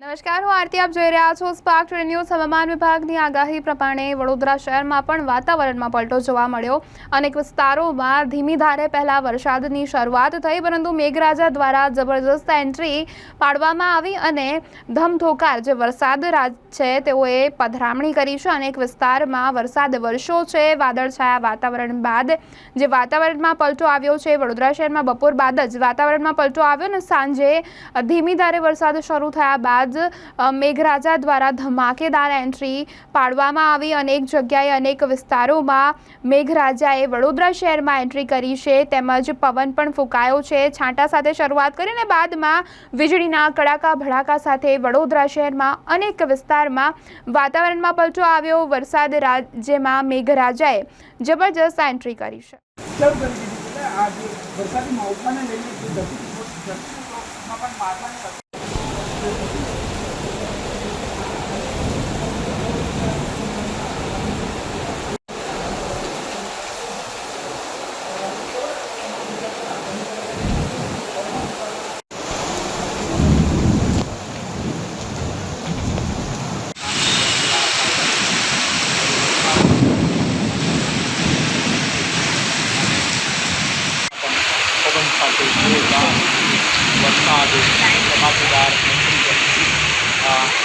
નમસ્કાર, હું આરતી. આપ જોઈ રહ્યા છો સ્પાર્ક ટુડે ન્યૂઝ. હવામાન વિભાગની આગાહી પ્રમાણે વડોદરા શહેરમાં પણ વાતાવરણમાં પલટો જોવા મળ્યો. અનેક વિસ્તારોમાં ધીમી ધારે પહેલા વરસાદની શરૂઆત થઈ, પરંતુ મેઘરાજા દ્વારા જબરજસ્ત એન્ટ્રી પાડવામાં આવી અને ધમધોકાર જે વરસાદ છે તેઓએ પધરામણી કરી છે. અનેક વિસ્તારમાં વરસાદ વરસ્યો છે. વાદળછાયા વાતાવરણ બાદ જે વાતાવરણમાં પલટો આવ્યો છે, વડોદરા શહેરમાં બપોર બાદ જ વાતાવરણમાં પલટો આવ્યો અને સાંજે ધીમી ધારે વરસાદ શરૂ થયા બાદ મેઘરાજા દ્વારા ધમાકેદાર એન્ટ્રી પાડવામાં આવી. અનેક જગ્યાએ અનેક વિસ્તારોમાં મેઘરાજાએ વડોદરા શહેરમાં એન્ટ્રી કરી છે, તેમજ પવન પણ ફૂંકાયો છે. છાંટા સાથે શરૂઆત કરીને બાદમાં વીજળીના કડાકા ભડાકા સાથે વડોદરા શહેરમાં અનેક વિસ્તારમાં વાતાવરણમાં પલટો આવ્યો. વરસાદ રાજ્યમાં મેઘરાજાએ જબરજસ્ત એન્ટ્રી કરી છે. પવન સાથે જોરદાર વરસાદ ધમાકેદાર એન્ટ્રી કરી